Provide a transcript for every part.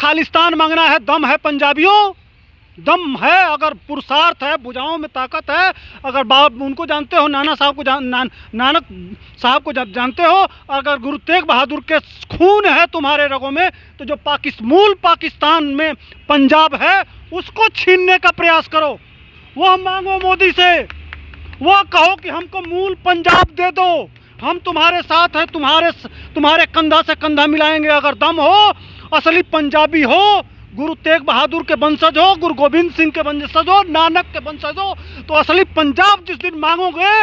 खालिस्तान मांगना है, दम है पंजाबियों, दम है, अगर पुरुषार्थ है, भुजाओं में ताकत है, अगर बाप उनको जानते हो, नानक साहब को जानते हो, अगर गुरु तेग बहादुर के खून है तुम्हारे रगों में, तो जो मूल पाकिस्तान में पंजाब है उसको छीनने का प्रयास करो। वो मांगो मोदी से, वो कहो कि हमको मूल पंजाब दे दो, हम तुम्हारे साथ हैं, तुम्हारे कंधा से कंधा मिलाएंगे। अगर दम हो, असली पंजाबी हो, गुरु तेग बहादुर के वंशज हो, गुरु गोविंद सिंह के वंशज हो, नानक के वंशज हो, तो असली पंजाब जिस दिन मांगोगे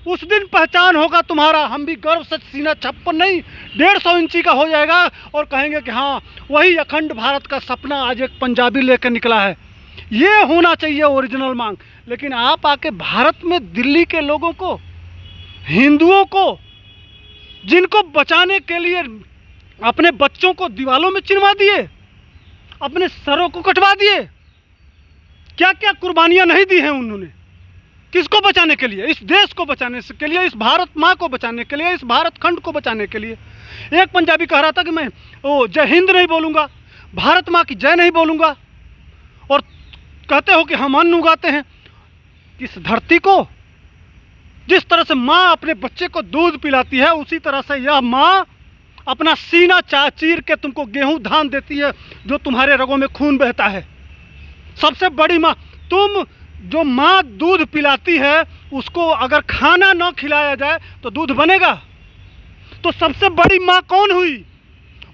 उस दिन पहचान होगा तुम्हारा। हम भी गर्व से सीना 56 नहीं 150 इंची का हो जाएगा और कहेंगे कि हाँ, वही अखंड भारत का सपना आज एक पंजाबी लेकर निकला है। ये होना चाहिए ओरिजिनल मांग। लेकिन आप आके भारत में दिल्ली के लोगों को, हिंदुओं को, जिनको बचाने के लिए अपने बच्चों को दीवालों में चिनवा दिए, अपने सरों को कटवा दिए, क्या क्या कुर्बानियां नहीं दी हैं उन्होंने, किसको बचाने के लिए? इस देश को बचाने के लिए, इस भारत माँ को बचाने के लिए, इस भारत खंड को बचाने के लिए। एक पंजाबी कह रहा था कि मैं जय हिंद नहीं बोलूँगा, भारत माँ की जय नहीं बोलूँगा, और कहते हो कि हम अन्न उगाते हैं। इस धरती को जिस तरह से माँ अपने बच्चे को दूध पिलाती है, उसी तरह से यह माँ अपना सीना चीर के तुमको गेहूं धान देती है, जो तुम्हारे रगों में खून बहता है। सबसे बड़ी माँ, तुम जो माँ दूध पिलाती है उसको अगर खाना न खिलाया जाए तो दूध बनेगा? तो सबसे बड़ी माँ कौन हुई?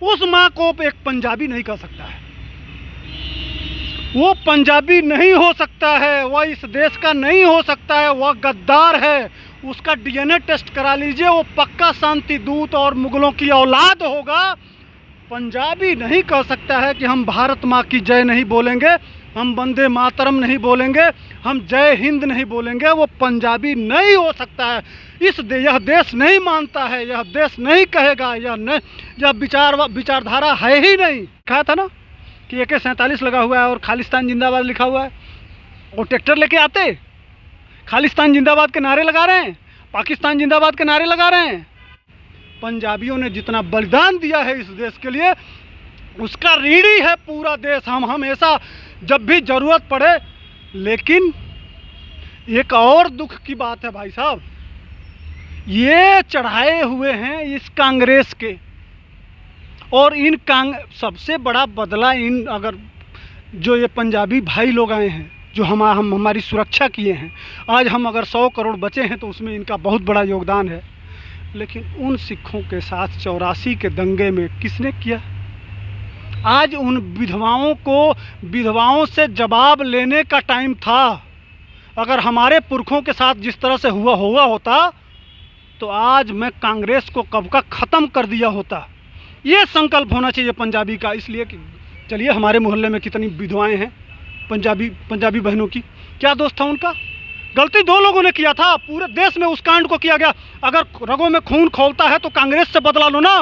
उस माँ को एक पंजाबी नहीं कह सकता है, वो पंजाबी नहीं हो सकता है, वह इस देश का नहीं हो सकता है, वह गद्दार है। उसका डीएनए टेस्ट करा लीजिए, वो पक्का शांति दूत और मुगलों की औलाद होगा। पंजाबी नहीं कह सकता है कि हम भारत माँ की जय नहीं बोलेंगे, हम वंदे मातरम नहीं बोलेंगे, हम जय हिंद नहीं बोलेंगे। वो पंजाबी नहीं हो सकता है। यह देश नहीं मानता है, यह देश नहीं कहेगा, यह विचारधारा है ही नहीं। कहा था ना कि AK-47 लगा हुआ है और खालिस्तान जिंदाबाद लिखा हुआ है, और ट्रैक्टर लेके आते खालिस्तान जिंदाबाद के नारे लगा रहे हैं, पाकिस्तान जिंदाबाद के नारे लगा रहे हैं। पंजाबियों ने जितना बलिदान दिया है इस देश के लिए, उसका ऋणी है पूरा देश। हम हमेशा जब भी जरूरत पड़े। लेकिन एक और दुख की बात है भाई साहब, ये चढ़ाए हुए हैं इस कांग्रेस के, और सबसे बड़ा बदला अगर जो ये पंजाबी भाई लोग आए हैं, जो हमारी सुरक्षा किए हैं, आज हम अगर 100 करोड़ बचे हैं तो उसमें इनका बहुत बड़ा योगदान है। लेकिन उन सिखों के साथ 84 के दंगे में किसने किया? आज उन विधवाओं से जवाब लेने का टाइम था। अगर हमारे पुरखों के साथ जिस तरह से हुआ होता तो आज मैं कांग्रेस को कब का ख़त्म कर दिया होता। ये संकल्प होना चाहिए पंजाबी का। इसलिए कि चलिए, हमारे मोहल्ले में कितनी विधवाएं हैं पंजाबी बहनों की, क्या दोष था उनका? गलती 2 लोगों ने किया था, पूरे देश में उस कांड को किया गया। अगर रगों में खून खौलता है तो कांग्रेस से बदला लो ना,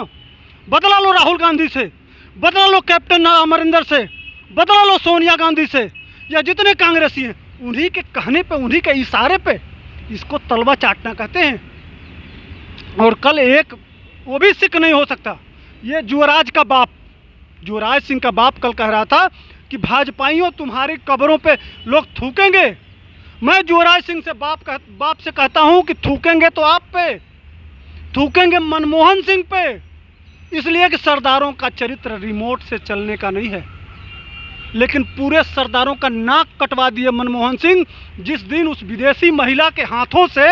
बदला लो राहुल गांधी से, बदला लो कैप्टन अमरिंदर से, बदला लो सोनिया गांधी से, या जितने कांग्रेसी हैं, उन्हीं के कहने पे, उन्हीं के इशारे पे इसको तलवा चाटना कहते हैं। और कल एक वो भी सिख नहीं हो सकता। ये युवराज का बाप, युवराज सिंह का बाप कल कह रहा था कि भाजपाइयों तुम्हारी कब्रों पे लोग थूकेंगे। मैं युवराज सिंह से बाप से कहता हूं कि थूकेंगे तो आप पे, थूकेंगे मनमोहन सिंह पे। इसलिए कि सरदारों का चरित्र रिमोट से चलने का नहीं है। लेकिन पूरे सरदारों का नाक कटवा दिए मनमोहन सिंह जिस दिन उस विदेशी महिला के हाथों से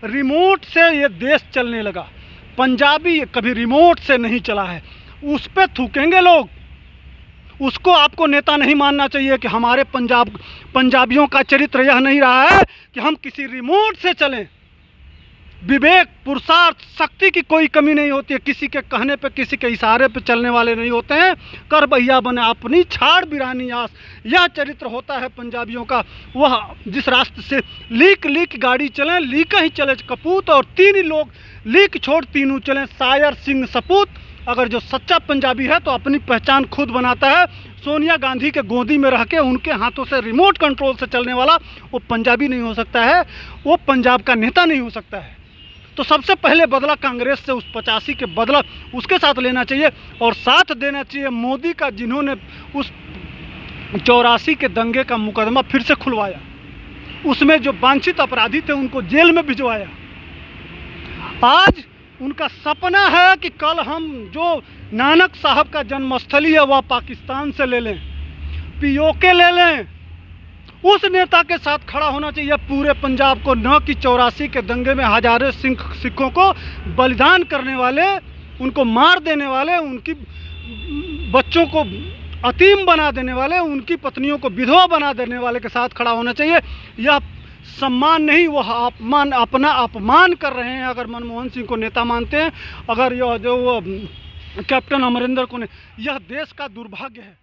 रिमोट से ये देश चलने लगा। पंजाबी कभी रिमोट से नहीं चला है, उस पे थूकेंगे लोग। उसको आपको नेता नहीं मानना चाहिए कि हमारे पंजाबियों का चरित्र यह नहीं रहा है कि हम किसी रिमोट से चलें। विवेक, पुरुषार्थ, शक्ति की कोई कमी नहीं होती है। किसी के कहने पे, किसी के इशारे पे चलने वाले नहीं होते हैं। कर भैया बने अपनी छाड़ बिरानी आस, यह चरित्र होता है पंजाबियों का। वह जिस रास्ते से लीक गाड़ी चलें, लीक ही चले कपूत, और 3 ही लोग लीक छोड़ तीनों चलें सायर सिंह सपूत। अगर जो सच्चा पंजाबी है तो अपनी पहचान खुद बनाता है। सोनिया गांधी के गोदी में रह के उनके हाथों से रिमोट कंट्रोल से चलने वाला वो पंजाबी नहीं हो सकता है, वो पंजाब का नेता नहीं हो सकता है। तो सबसे पहले बदला कांग्रेस से उस 85 के बदला उसके साथ लेना चाहिए, और साथ देना चाहिए मोदी का, जिन्होंने उस 84 के दंगे का मुकदमा फिर से खुलवाया, उसमें जो वांछित अपराधी थे उनको जेल में भिजवाया। आज उनका सपना है कि कल हम जो नानक साहब का जन्मस्थली है वह पाकिस्तान से ले लें, पीओके ले लें। उस नेता के साथ खड़ा होना चाहिए पूरे पंजाब को, न कि 84 के दंगे में हजारों सिखों को बलिदान करने वाले, उनको मार देने वाले, उनकी बच्चों को अतीम बना देने वाले, उनकी पत्नियों को विधवा बना देने वाले के साथ खड़ा होना चाहिए। यह सम्मान नहीं, वह अपना अपमान कर रहे हैं। अगर मनमोहन सिंह को नेता मानते हैं, अगर यह जो कैप्टन अमरिंदर को, यह देश का दुर्भाग्य है।